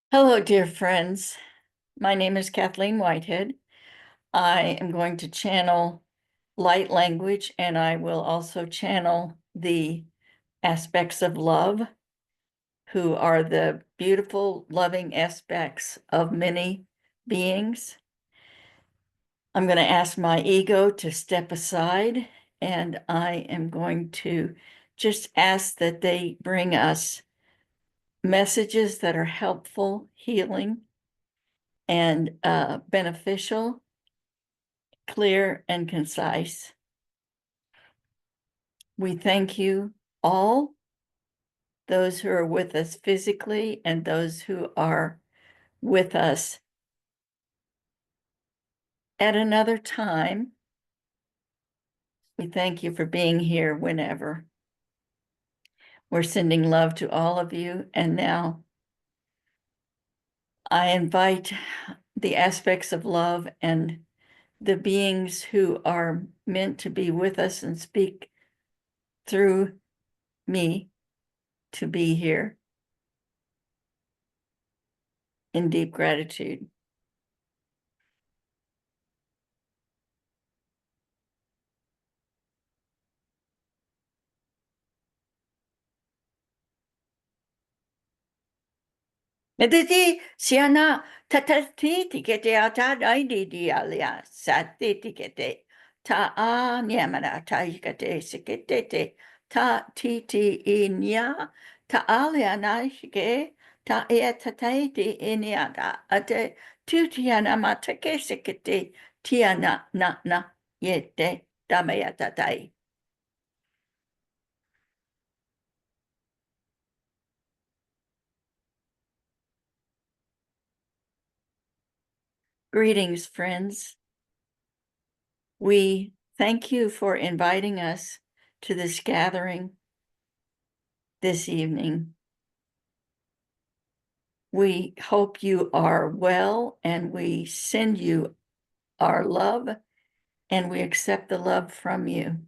Hello, dear friends. My name is Kathleen Whitehead. I am going to channel light language, and I will also channel the aspects of love, who are the beautiful, loving aspects of many beings. I'm going to ask my ego to step aside, and I am going to just ask that they bring us messages that are helpful, healing, and beneficial, clear, and concise. We thank you all, those who are with us physically and those who are with us at another time. We thank you for being here whenever. We're sending love to all of you. And now I invite the aspects of love and the beings who are meant to be with us and speak through me to be here in deep gratitude. Mediti siana tatati tikete ata daidi alia sati tikete ta a nyamana ta ikate sikete ta titi inya ta alia na shike ta e tatai di inyada ate tutiana matake sikete tiana na yete damaya tatai. Greetings, friends. We thank you for inviting us to this gathering this evening. We hope you are well, and we send you our love, and we accept the love from you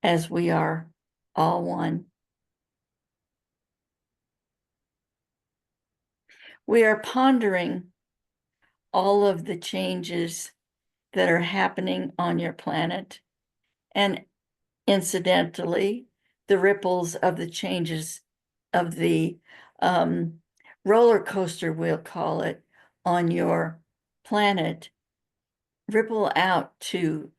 as we are all one. We are pondering all of the changes that are happening on your planet, and incidentally, the ripples of the changes of the roller coaster, we'll call it, on your planet ripple out through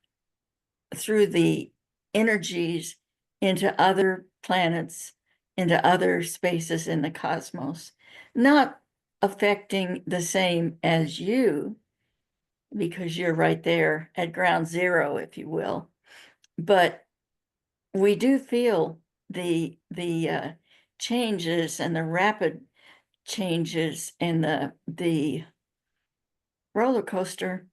the energies into other planets, into other spaces in the cosmos, not affecting the same as you, because you're right there at ground zero, if you will. But we do feel the changes and the rapid changes in the roller coaster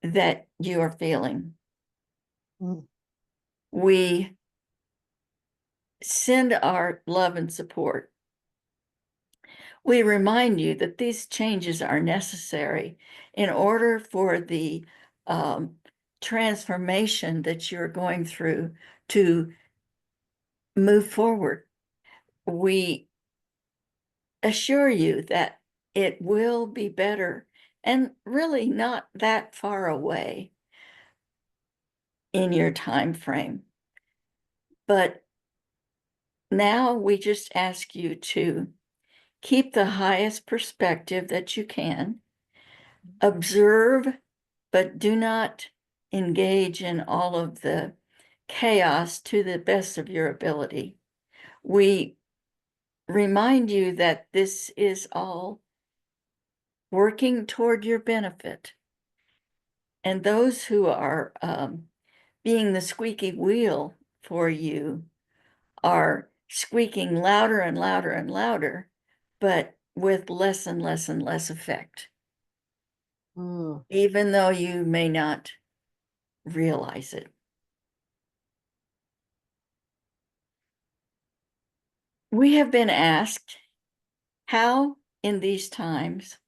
that you are feeling. We send our love and support. We remind you that these changes are necessary in order for the transformation that you're going through to move forward. We assure you that it will be better, and really not that far away in your time frame. But now we just ask you to keep the highest perspective that you can, observe, but do not engage in all of the chaos to the best of your ability. We remind you that this is all working toward your benefit. And those who are being the squeaky wheel for you are squeaking louder and louder and louder, but with less and less and less effect, even though you may not realize it. We have been asked, how in these times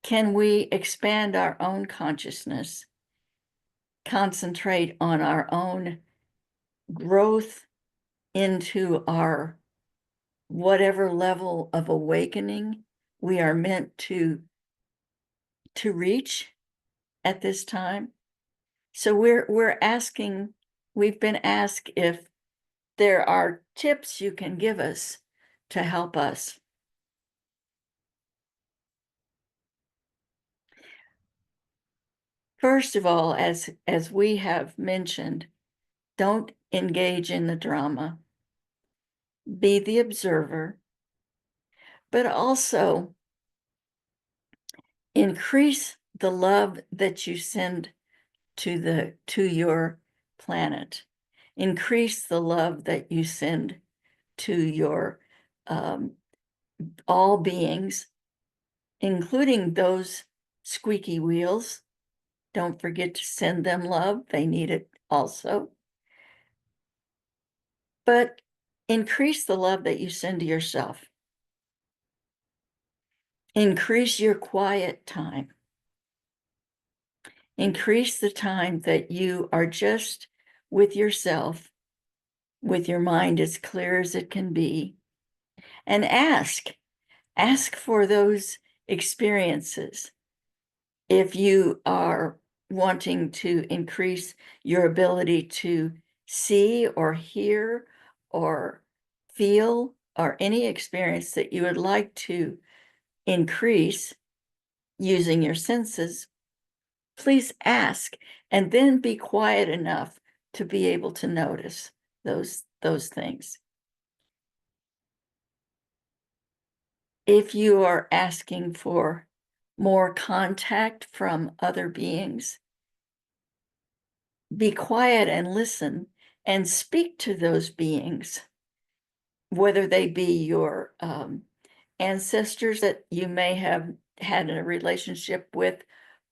can we expand our own consciousness, concentrate on our own growth into our whatever level of awakening we are meant to reach at this time. So we're asking, we've been asked if there are tips you can give us to help us. First of all, as we have mentioned, don't engage in the drama. Be the observer, but also increase the love that you send to your planet. Increase the love that you send to your all beings, including those squeaky wheels. Don't forget to send them love. They need it also. But increase the love that you send to yourself. Increase your quiet time. Increase the time that you are just with yourself, with your mind as clear as it can be, and ask for those experiences. If you are wanting to increase your ability to see or hear or feel, or any experience that you would like to increase using your senses, please ask, and then be quiet enough to be able to notice those things. If you are asking for more contact from other beings, be quiet and listen and speak to those beings, whether they be your ancestors that you may have had a relationship with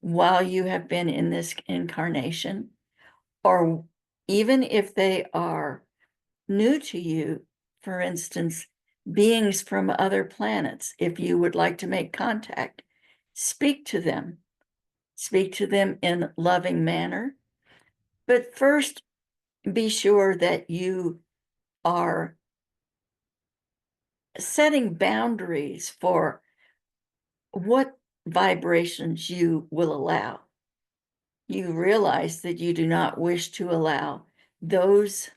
while you have been in this incarnation, or even if they are new to you, for instance, beings from other planets. If you would like to make contact, speak to them in loving manner. But first, be sure that you are setting boundaries for what vibrations you will allow. You realize that you do not wish to allow those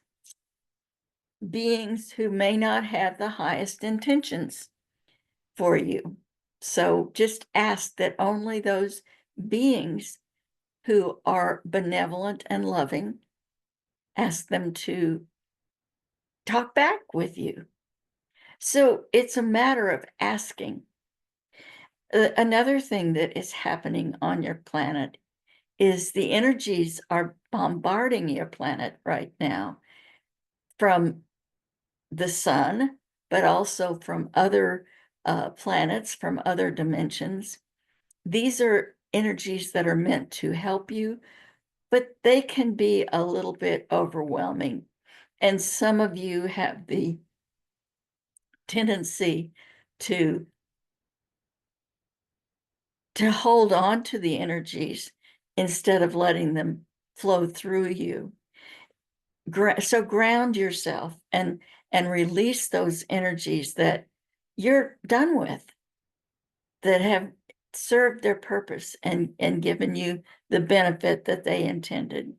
beings who may not have the highest intentions for you. So just ask that only those beings who are benevolent and loving, ask them to talk back with you. So it's a matter of asking. Another thing that is happening on your planet is the energies are bombarding your planet right now from the sun, but also from other planets, from other dimensions. These are energies that are meant to help you, but they can be a little bit overwhelming. And some of you have the tendency to hold on to the energies instead of letting them flow through you. So ground yourself and release those energies that you're done with, that have served their purpose and given you the benefit that they intended.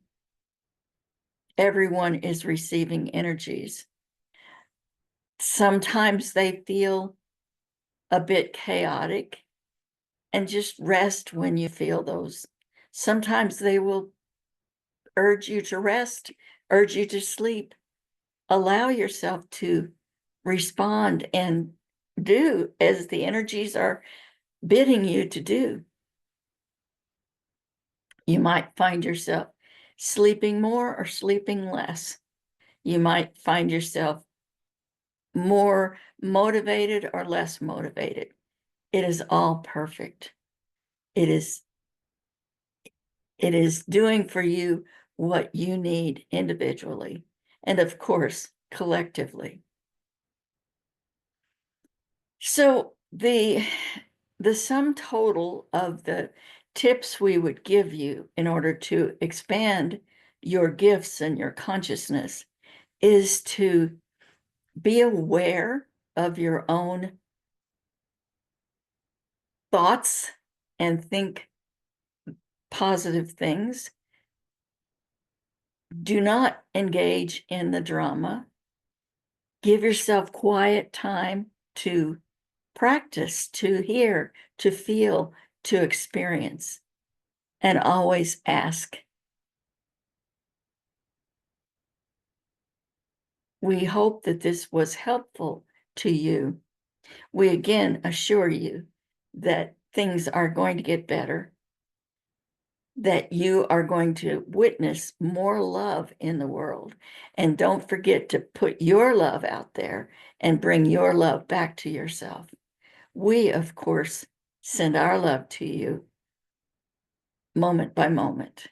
Everyone is receiving energies. Sometimes they feel a bit chaotic, and just rest when you feel those. Sometimes they will urge you to rest, urge you to sleep. Allow yourself to respond and do as the energies are bidding you to do. You might find yourself sleeping more or sleeping less. You might find yourself more motivated or less motivated. It is all perfect. It is doing for you what you need individually, and of course, collectively. So the sum total of the tips we would give you in order to expand your gifts and your consciousness is to be aware of your own thoughts and think positive things. Do not engage in the drama. Give yourself quiet time to practice, to hear, to feel, to experience, and always ask. We hope that this was helpful to you. We again assure you that things are going to get better, that you are going to witness more love in the world. And don't forget to put your love out there and bring your love back to yourself. We, of course, send our love to you moment by moment.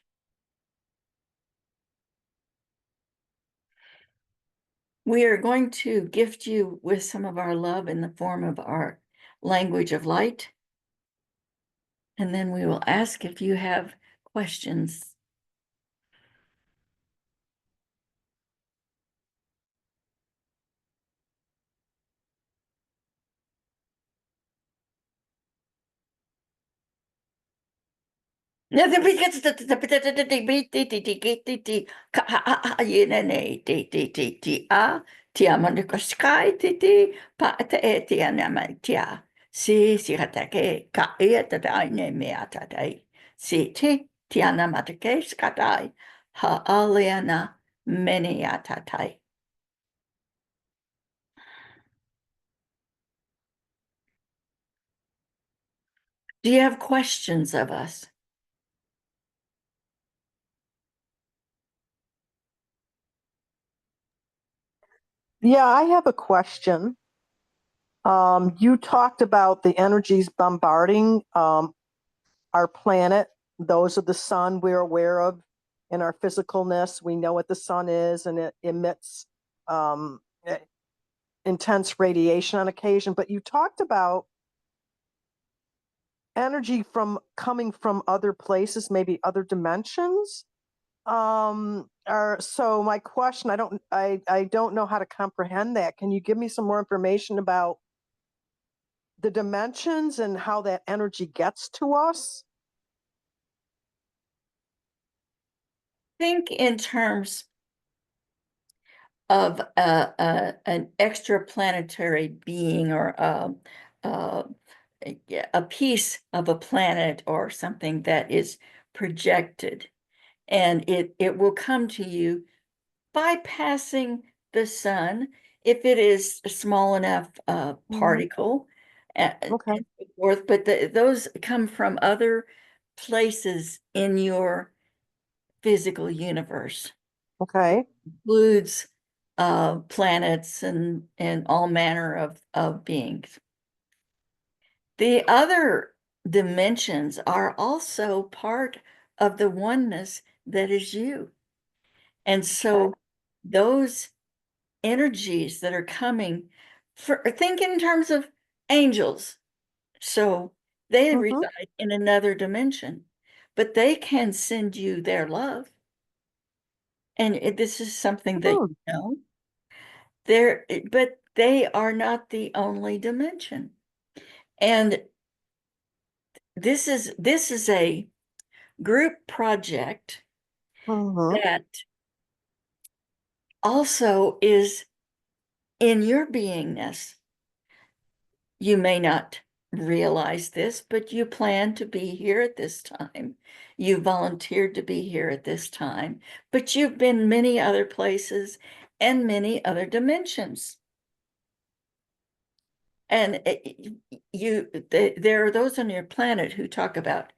We are going to gift you with some of our love in the form of our language of light. And then we will ask if you have questions. Do you have questions of us? Yeah, I have a question. You talked about the energies bombarding our planet. Those of the sun we're aware of in our physicalness. We know what the sun is, and it emits um, intense radiation on occasion. But you talked about energy from coming from other places, maybe other dimensions. Or so my question, I don't know how to comprehend that. Can you give me some more information about the dimensions and how that energy gets to us? Think in terms of an extraplanetary being or uh, a piece of a planet or something that is projected, and it will come to you bypassing the sun if it is a small enough particle, Okay. and so forth. But those come from other places in your physical universe. Okay. Includes planets and all manner of beings. The other dimensions are also part of the oneness that is you. And so those energies that are coming, think in terms of angels. So they Mm-hmm. reside in another dimension, but they can send you their love. And this is something that Hmm. you know. But they are not the only dimension. And this is a group project Mm-hmm. that also is in your beingness. You may not realize this, but you plan to be here at this time. You volunteered to be here at this time, but you've been many other places and many other dimensions. And there are those on your planet who talk about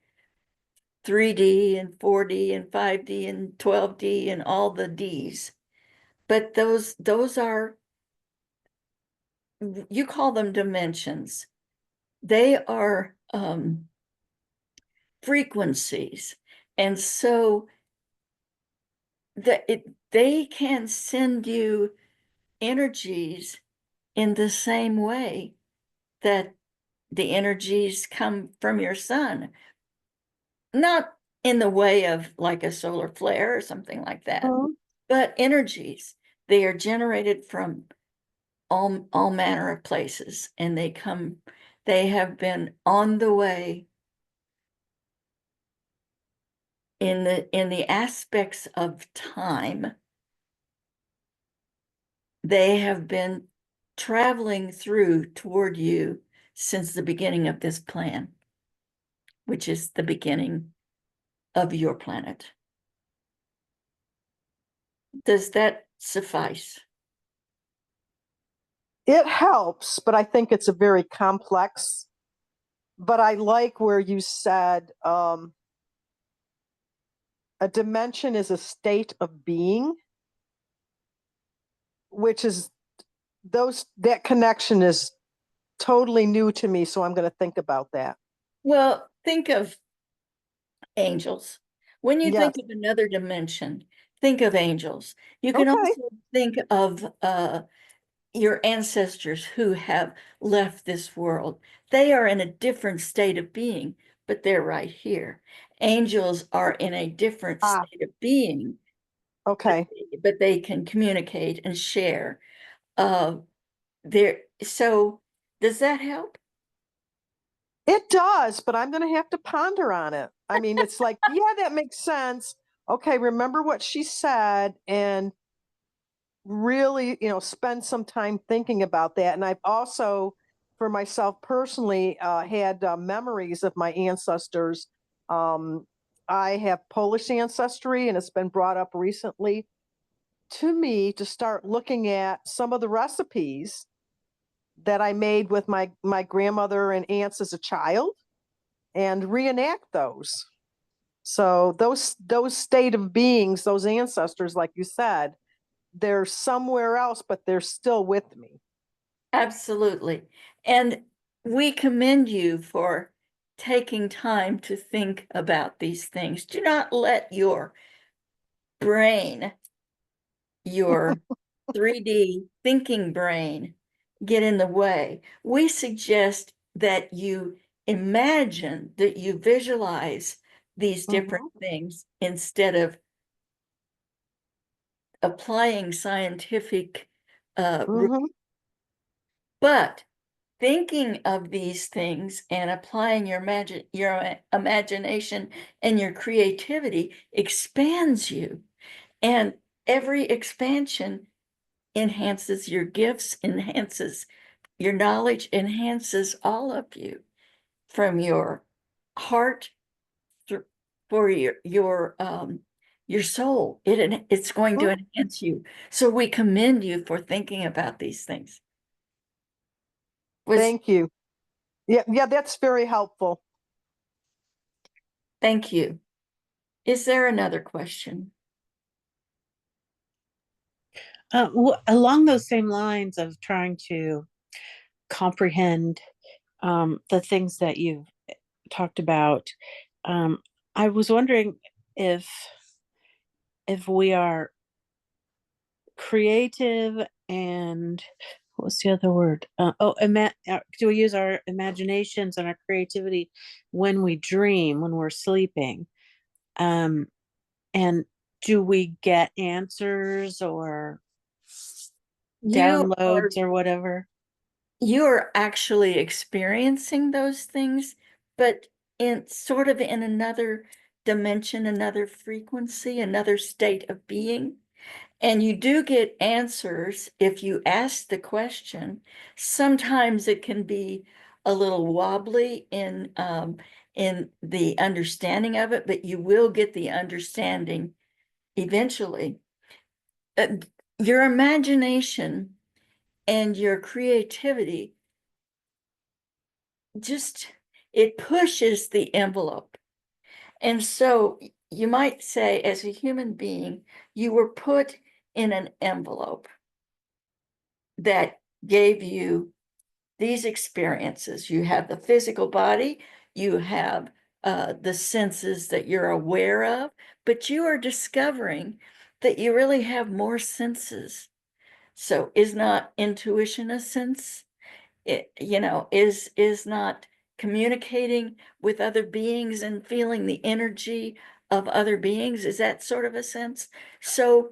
3D and 4D and 5D and 12D and all the Ds. But those are, you call them dimensions. They are frequencies. And so they can send you energies in the same way that the energies come from your sun. Not in the way of like a solar flare or something like that, Mm-hmm. but energies. They are generated from all manner of places, and they have been on the way in the aspects of time. They have been traveling through toward you since the beginning of this plan, which is the beginning of your planet. Does that suffice? It helps, but I think it's a very complex. But I like where you said a dimension is a state of being, which is that connection is totally new to me. So I'm going to think about that. Well, think of angels. When you Yes. think of another dimension, think of angels. You can Okay. also think of your ancestors who have left this world. They are in a different state of being, but they're right here. Angels are in a different Ah, state of being, okay. but they can communicate and share. There, so does that help? It does, but I'm going to have to ponder on it. I mean, it's like, yeah, that makes sense. Okay, remember what she said and really, spend some time thinking about that. And I've also, for myself personally, had memories of my ancestors. Um, I have Polish ancestry, and it's been brought up recently to me to start looking at some of the recipes that I made with my grandmother and aunts as a child and reenact those. So those state of beings, those ancestors, like you said, they're somewhere else, but they're still with me. Absolutely. And we commend you for taking time to think about these things. Do not let your brain, your 3D thinking brain, get in the way. We suggest that you imagine, that you visualize these different Mhm, things instead of applying scientific, mhm, but thinking of these things and applying your imagination and your creativity expands you. And every expansion enhances your gifts, enhances your knowledge, enhances all of you from your heart for your soul. It's going to mhm. enhance you. So we commend you for thinking about these things. Was Thank you. Yeah, yeah, that's very helpful. Thank you. Is there another question? Along those same lines of trying to comprehend the things that you've talked about, um, I was wondering if we are creative and what's the other word? Do we use our imaginations and our creativity when we dream, when we're sleeping? Um, and do we get answers or You are downloads or whatever? you are actually experiencing those things, but in sort of in another dimension, another frequency, another state of being. And you do get answers if you ask the question. Sometimes it can be a little wobbly in the understanding of it, but you will get the understanding eventually. Uh, your imagination and your creativity just it pushes the envelope. And so you might say, as a human being, you were put in an envelope that gave you these experiences. You have the physical body, you have the senses that you're aware of, but you are discovering that you really have more senses. So is not intuition a sense? Is not communicating with other beings and feeling the energy of other beings, is that sort of a sense? So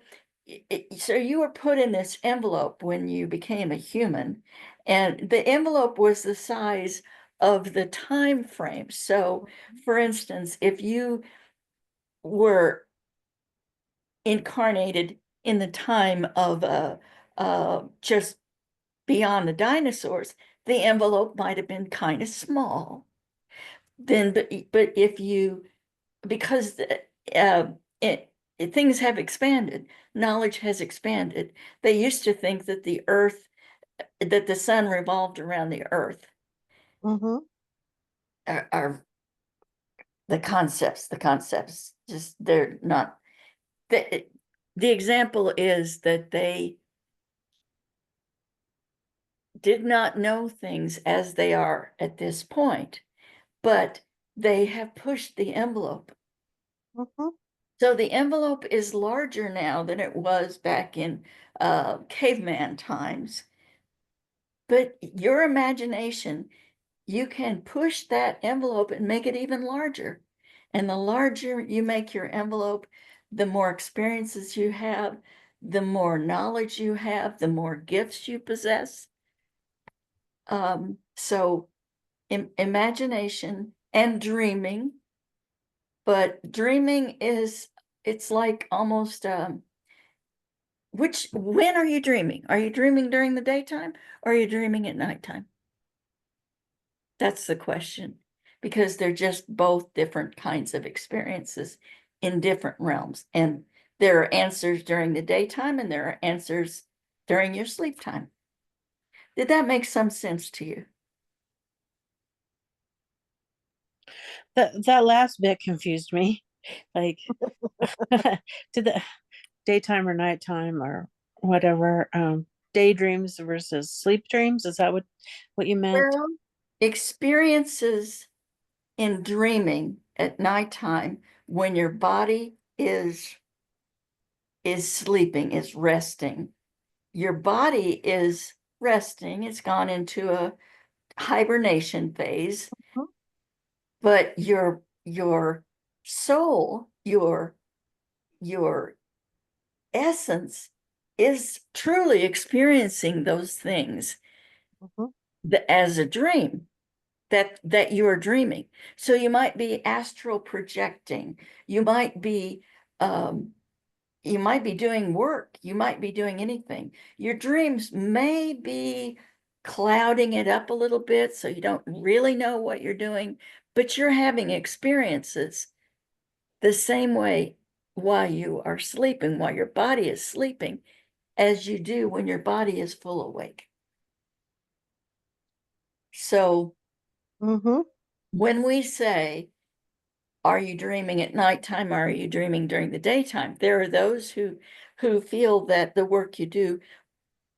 so you were put in this envelope when you became a human, and the envelope was the size of the time frame. So, for instance, if you were incarnated in the time of just beyond the dinosaurs, the envelope might have been kind of small. Then, but if you, because uh, things have expanded, knowledge has expanded. They used to think that that the sun revolved around the earth. Mm-hmm. Are the concepts, just they're not. The example is that they did not know things as they are at this point, but they have pushed the envelope. Mm-hmm. So the envelope is larger now than it was back in caveman times. But your imagination, you can push that envelope and make it even larger. And the larger you make your envelope, the more experiences you have, the more knowledge you have, the more gifts you possess. So imagination and dreaming, but dreaming is, it's like almost when are you dreaming? Are you dreaming during the daytime or are you dreaming at nighttime? That's the question, because they're just both different kinds of experiences in different realms. And there are answers during the daytime and there are answers during your sleep time. Did that make some sense to you? That last bit confused me. Like, to the daytime or nighttime or whatever. Daydreams versus sleep dreams. Is that what you meant? Well, experiences in dreaming at nighttime when your body is sleeping, is resting. Your body is resting, it's gone into a hibernation phase, but your soul, your essence is truly experiencing those things Mm-hmm. as a dream, that you are dreaming. So you might be astral projecting, you might be um, you might be doing work, you might be doing anything. Your dreams may be clouding it up a little bit so you don't really know what you're doing, but you're having experiences the same way while you are sleeping, while your body is sleeping, as you do when your body is full awake. So Mm-hmm. when we say, are you dreaming at nighttime? Or are you dreaming during the daytime? There are those who feel that the work you do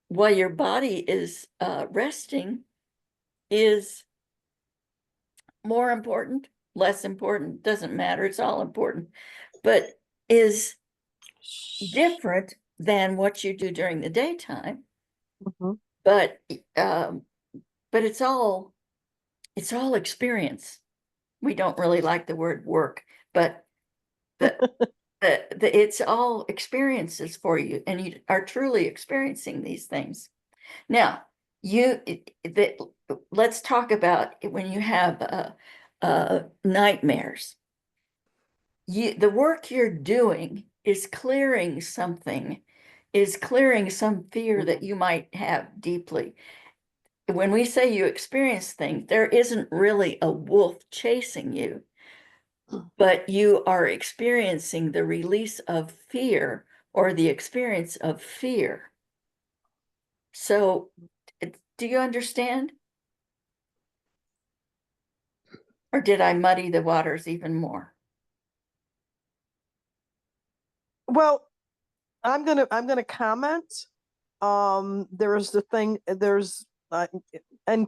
while your body is resting is more important, less important, doesn't matter, it's all important, but is different than what you do during the daytime. Mm-hmm. But um, but it's all experience. We don't really like the word work, but the it's all experiences for you, and you are truly experiencing these things. Now, let's talk about when you have nightmares. The work you're doing is clearing something, is clearing some fear that you might have deeply. When we say you experience things, there isn't really a wolf chasing you, but you are experiencing the release of fear or the experience of fear. So, do you understand? Or did I muddy the waters even more? Well, I'm gonna comment. There's the thing, there's and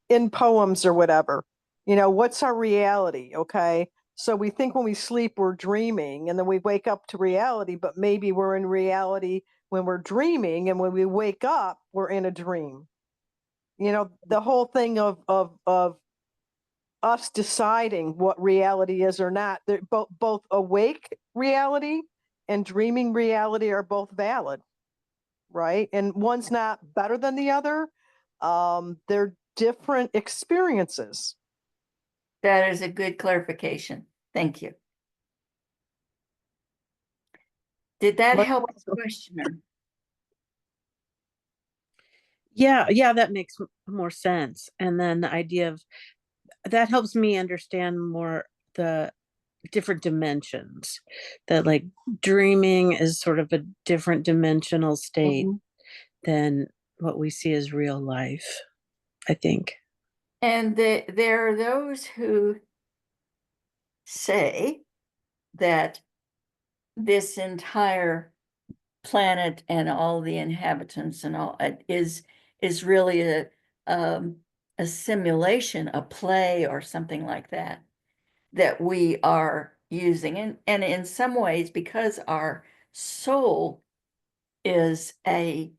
in poems or whatever, what's our reality? Okay. So we think when we sleep, we're dreaming, and then we wake up to reality, but maybe we're in reality when we're dreaming, and when we wake up, we're in a dream. The whole thing of us deciding what reality is or not. They're both awake reality and dreaming reality are both valid, right? And one's not better than the other. They're different experiences. That is a good clarification. Thank you. Did that But- help the questioner? Yeah, that makes more sense. And then the idea of that helps me understand more the different dimensions, that like dreaming is sort of a different dimensional state Mhm. than what we see as real life, I think. And there are those who say that this entire planet and all the inhabitants and all is really a simulation, a play or something like that, that we are using. And in some ways, because our soul is an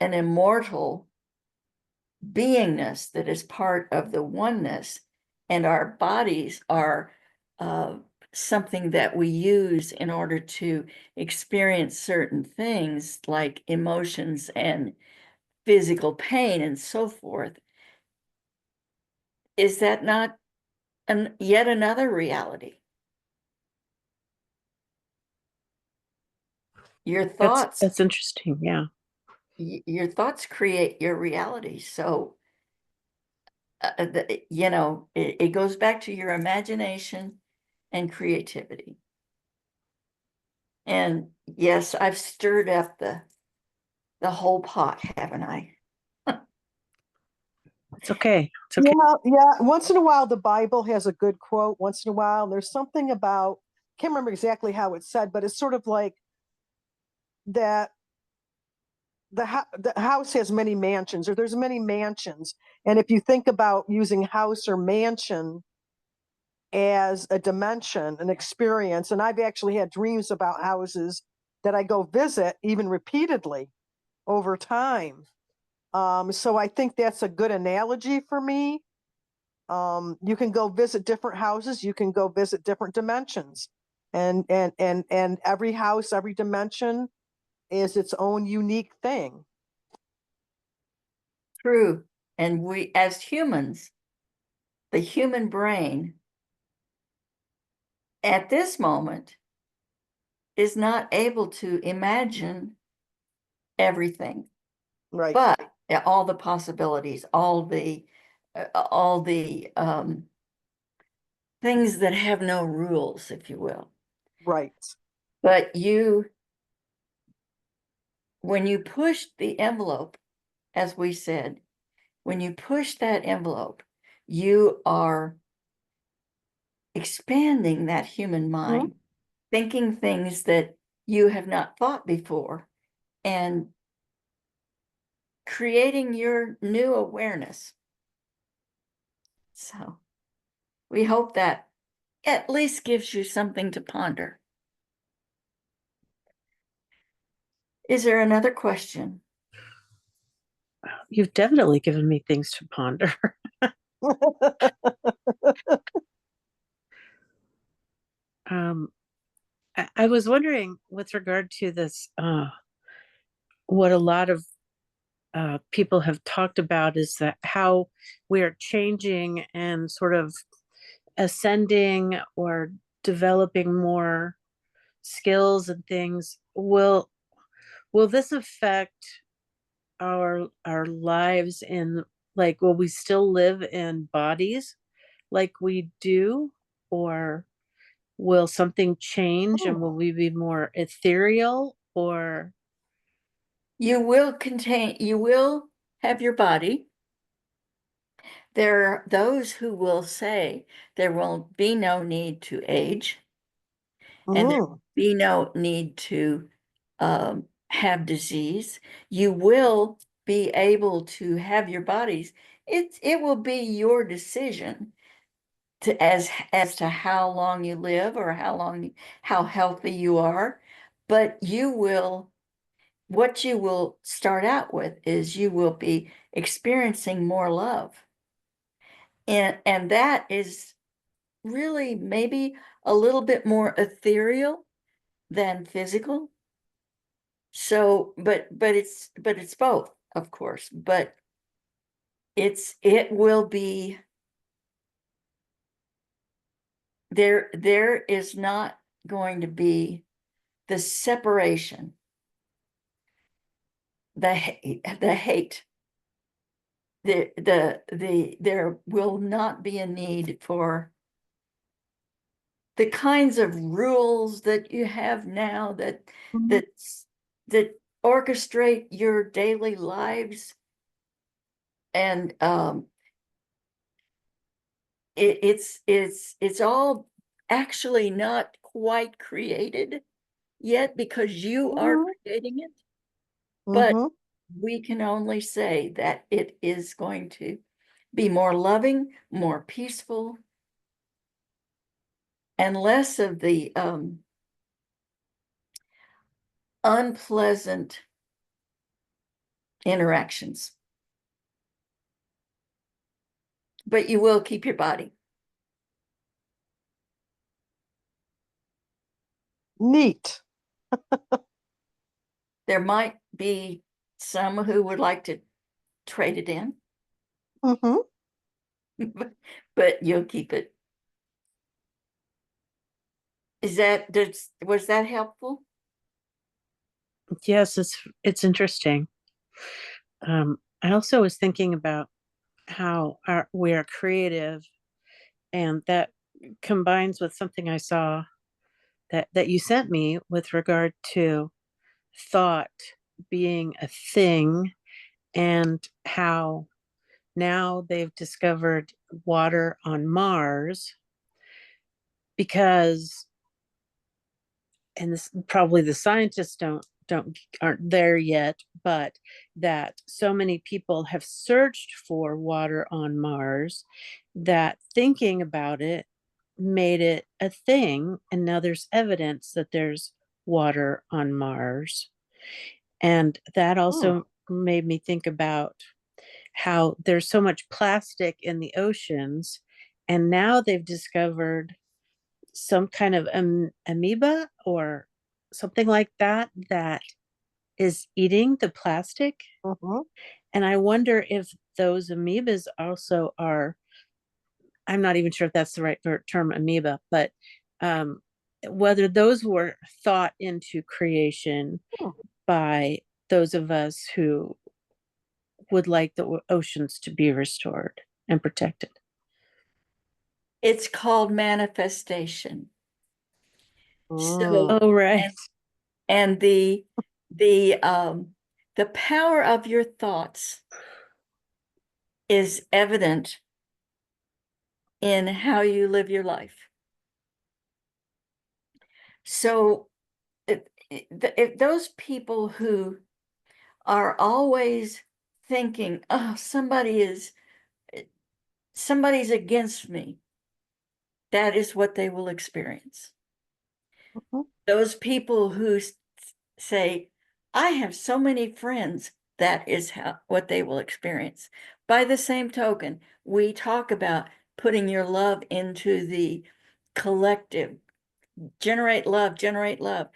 immortal beingness that is part of the oneness, and our bodies are uh, something that we use in order to experience certain things like emotions and physical pain and so forth. Is that not yet another reality? Your thoughts, That's interesting. Yeah. your thoughts create your reality. So, it goes back to your imagination and creativity. And yes, I've stirred up the whole pot, haven't I? It's okay. It's okay. Yeah. Once in a while, the Bible has a good quote. Once in a while, there's something about, can't remember exactly how it's said, but it's sort of like that the house has many mansions, or there's many mansions. And if you think about using house or mansion as a dimension, an experience, and I've actually had dreams about houses that I go visit even repeatedly over time. So I think that's a good analogy for me. You can go visit different houses, you can go visit different dimensions. And every house, every dimension is its own unique thing. True. And we, as humans, the human brain at this moment is not able to imagine everything, Right. but all the possibilities, all the things that have no rules, if you will. Right. But when you push the envelope, as we said, when you push that envelope, you are expanding that human mind, thinking things that you have not thought before, and creating your new awareness. So we hope that at least gives you something to ponder. Is there another question? You've definitely given me things to ponder. um, I was wondering with regard to this, what a lot of people have talked about is that how we are changing and sort of ascending or developing more skills and things. Will this affect our lives in, like, will we still live in bodies like we do, or will something change and will we be more ethereal, or You will have your body. There are those who will say there will be no need to age, and there will be no need to have disease. You will be able to have your bodies. It will be your decision to as to how long you live or how healthy you are. But what you will start out with is you will be experiencing more love. And that is really maybe a little bit more ethereal than physical. So, but it's both, of course, but it will be, there is not going to be the separation, the hate, there will not be a need for the kinds of rules that you have now that Mhm. that orchestrate your daily lives. And it's all actually not quite created yet, because you are Mhm. creating it. But Mhm. we can only say that it is going to be more loving, more peaceful, and less of the unpleasant interactions. But you will keep your body. Neat. There might be some who would like to trade it in, Mhm. but you'll keep it. Was that helpful? Yes, it's interesting. I also was thinking about how we are creative, and that combines with something I saw that you sent me with regard to thought being a thing, and how now they've discovered water on Mars because, and this probably the scientists aren't there yet, but that so many people have searched for water on Mars that thinking about it made it a thing, and now there's evidence that there's water on Mars. And that Hmm. also made me think about how there's so much plastic in the oceans, and now they've discovered some kind of amoeba or something like that that is eating the plastic. Mhm. And I wonder if those amoebas also are, I'm not even sure if that's the right term, amoeba, but um, whether those were thought into creation Hmm. by those of us who would like the oceans to be restored and protected. It's called manifestation. So, Mm. Oh, right. and the power of your thoughts is evident in how you live your life. So if those people who are always thinking, oh, somebody's against me, that is what they will experience. Mhm. Those people who say, I have so many friends, that is what they will experience. By the same token, we talk about putting your love into the collective. Generate love, generate love.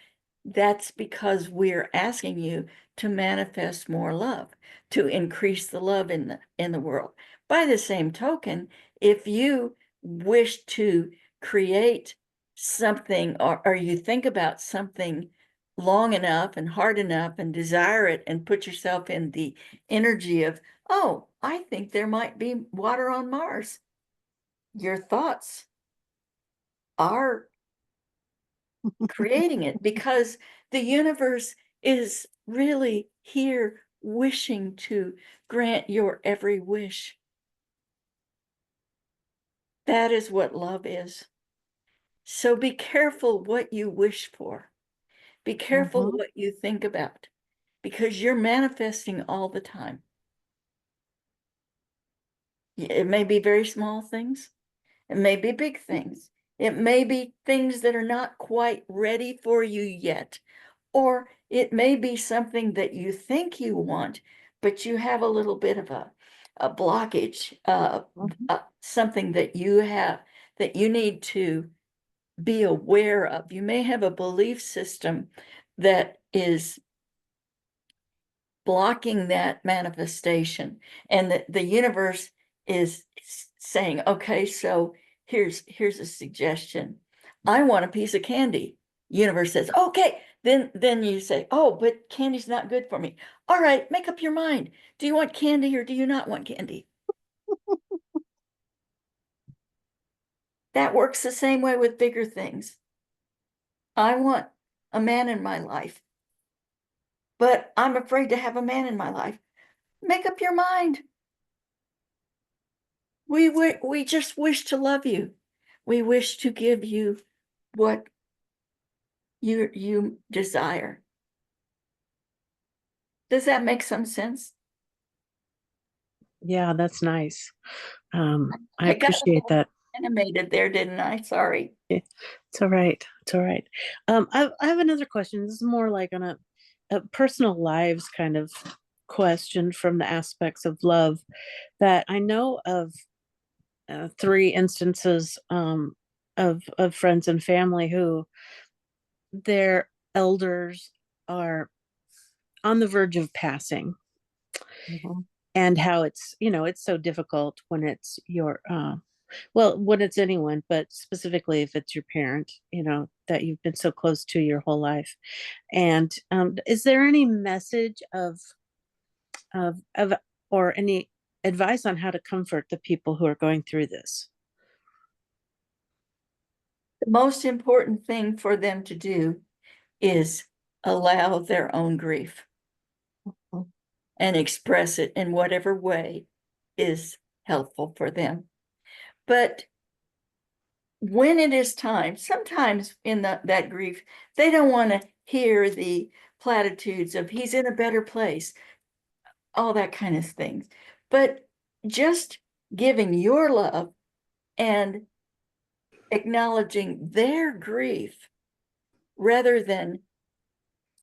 That's because we're asking you to manifest more love, to increase the love in the world. By the same token, if you wish to create something, or you think about something long enough and hard enough and desire it and put yourself in the energy of, oh, I think there might be water on Mars, your thoughts are creating it, because the universe is really here wishing to grant your every wish. That is what love is. So be careful what you wish for. Be careful Mhm. what you think about, because you're manifesting all the time. It may be very small things. It may be big things. It may be things that are not quite ready for you yet. Or it may be something that you think you want, but you have a little bit of a blockage, Mhm. something that you have, that you need to be aware of. You may have a belief system that is blocking that manifestation, and the universe is saying, okay, so here's a suggestion. I want a piece of candy. Universe says, okay, then you say, oh, but candy's not good for me. All right, make up your mind. Do you want candy or do you not want candy? That works the same way with bigger things. I want a man in my life, but I'm afraid to have a man in my life. Make up your mind. We just wish to love you. We wish to give you what you desire. Does that make some sense? Yeah, that's nice. I I got a appreciate little that. animated there, didn't I? Sorry. It's all right. It's all right. I have another question. This is more like on a personal lives kind of question from the aspects of love that I know of three instances of friends and family who their elders are on the verge of passing, Mhm. and how it's, it's so difficult when it's your well, when it's anyone, but specifically if it's your parent, that you've been so close to your whole life. And is there any message of or any advice on how to comfort the people who are going through this? The most important thing for them to do is allow their own grief Mhm. and express it in whatever way is helpful for them. But when it is time, sometimes in that grief, they don't want to hear the platitudes of he's in a better place, all that kind of things. But just giving your love and acknowledging their grief rather than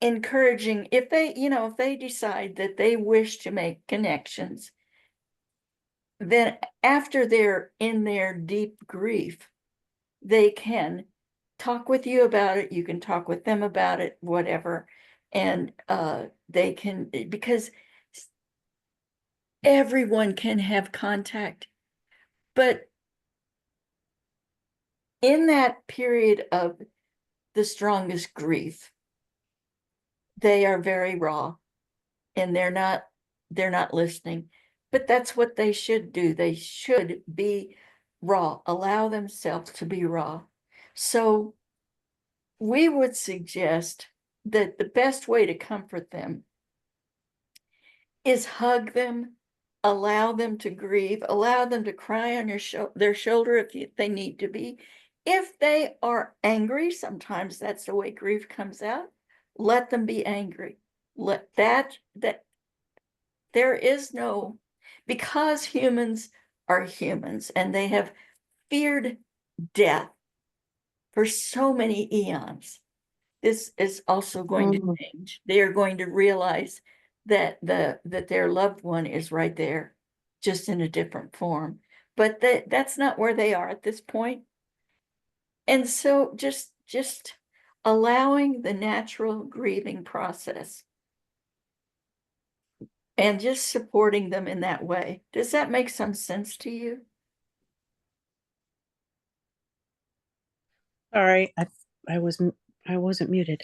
encouraging, if they decide that they wish to make connections, then after they're in their deep grief, they can talk with you about it. You can talk with them about it, whatever. And they can, because everyone can have contact. But in that period of the strongest grief, they are very raw and they're not listening. But that's what they should do. They should be raw, allow themselves to be raw. So we would suggest that the best way to comfort them is hug them, allow them to grieve, allow them to cry on their shoulder if they need to be. If they are angry, sometimes that's the way grief comes out. Let them be angry. Let that there is no, because humans are humans and they have feared death for so many eons. This is also going to Mhm. change. They are going to realize that their loved one is right there, just in a different form. But that's not where they are at this point. And so just allowing the natural grieving process and just supporting them in that way. Does that make some sense to you? Sorry, I wasn't muted.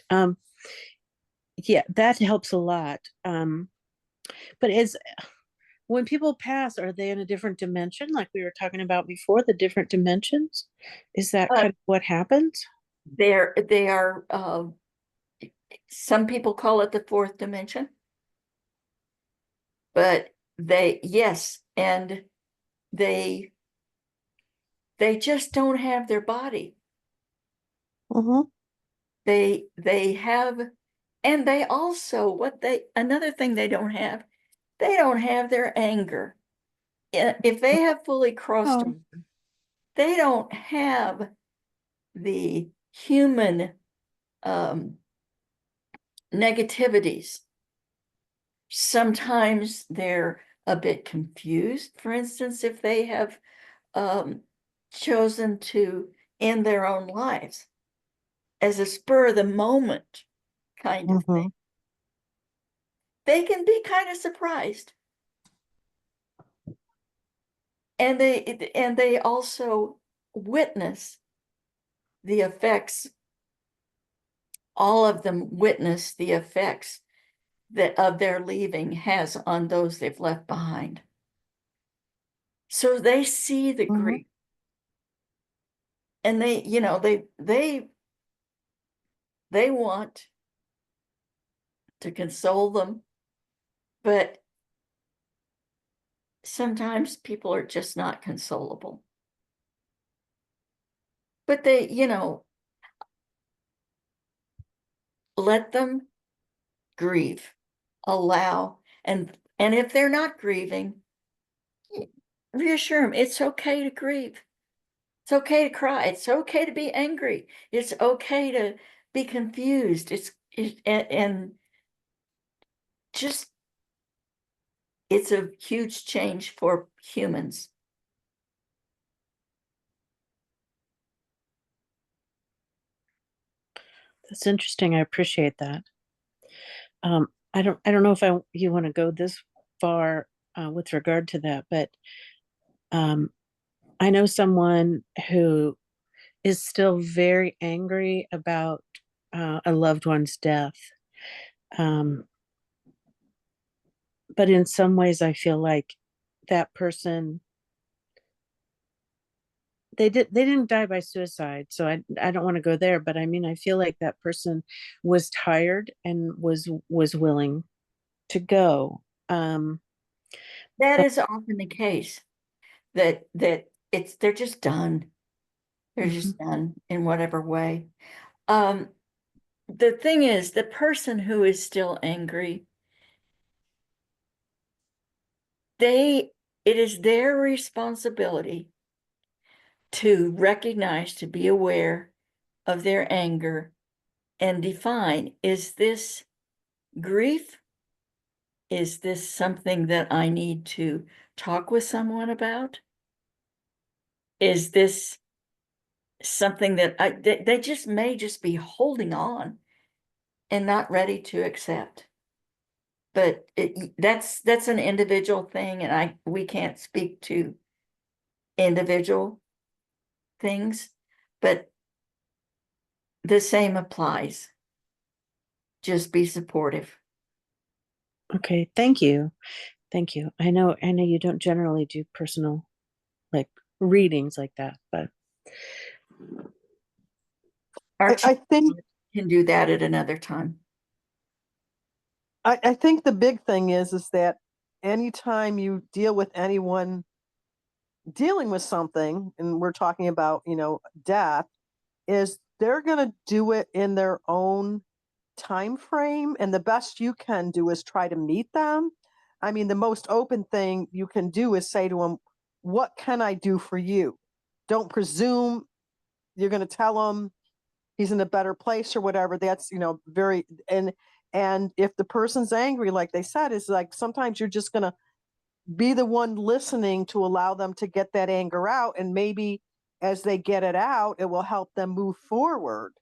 Yeah, that helps a lot. But is when people pass, are they in a different dimension, like we were talking about before, the different dimensions? Is that Uh, kind of what happens? they are some people call it the fourth dimension, but yes, and they they just don't have their body. Mhm. They have, and they also, another thing they don't have their anger. If they have fully crossed Oh. them, they don't have the human um, negativities. Sometimes they're a bit confused. For instance, if they have chosen to in their own lives as a spur of the moment kind of thing, Mhm. they can be kind of surprised. And they also witness the effects, all of them witness the effects that of their leaving has on those they've left behind. So they see the Mhm. grief, and they want to console them, but sometimes people are just not consolable. But they, let them grieve, allow, and if they're not grieving, reassure them it's okay to grieve. It's okay to cry. It's okay to be angry. It's okay to be confused. And just it's a huge change for humans. That's interesting. I appreciate that. I don't know if you want to go this far with regard to that, but um, I know someone who is still very angry about a loved one's death. Um, but in some ways, I feel like that person, they didn't die by suicide, so I don't want to go there. But I mean, I feel like that person was tired and was willing to go. That But is often the case, that they're just done. They're mhm. just done in whatever way. Um, the thing is, the person who is still angry, it is their responsibility to recognize, to be aware of their anger and define, is this grief? Is this something that I need to talk with someone about? Is this something that they just may just be holding on and not ready to accept? But that's an individual thing, and we can't speak to individual things, but the same applies. Just be supportive. Okay, thank you. I know you don't generally do personal like readings like that, but Our I think can do that at another time. I think the big thing is that anytime you deal with anyone dealing with something, and we're talking about, death, is they're going to do it in their own time frame, and the best you can do is try to meet them. I mean, the most open thing you can do is say to them, what can I do for you? Don't presume you're going to tell them he's in a better place or whatever. That's, very, and if the person's angry, like they said, is like sometimes you're just going to be the one listening to allow them to get that anger out, and maybe as they get it out, it will help them move forward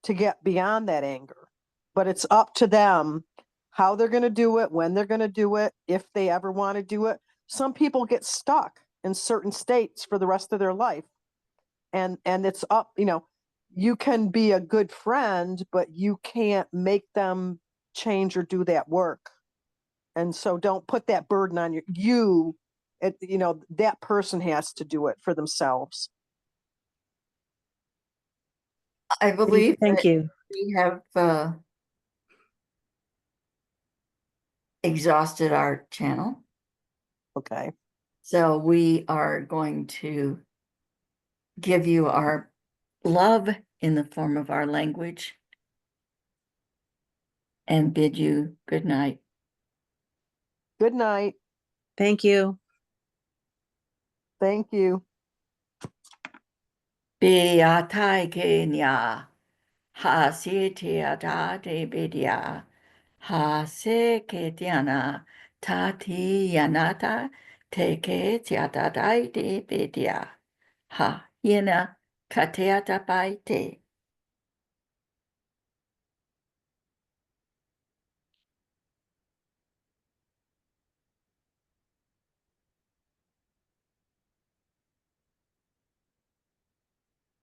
to get beyond that anger. But it's up to them how they're going to do it, when they're going to do it, if they ever want to do it. Some people get stuck in certain states for the rest of their life, and it's up, you can be a good friend, but you can't make them change or do that work. And so don't put that burden on that person has to do it for themselves. I believe thank that you. we have exhausted our channel. Okay. So we are going to give you our love in the form of our language and bid you good night. Good night. Thank you. Thank you. Beatai ke nya ha si te ata te bedia ha se ke tiana ta ti yanata te ke tiata dai te bedia ha yena Kateatapaite.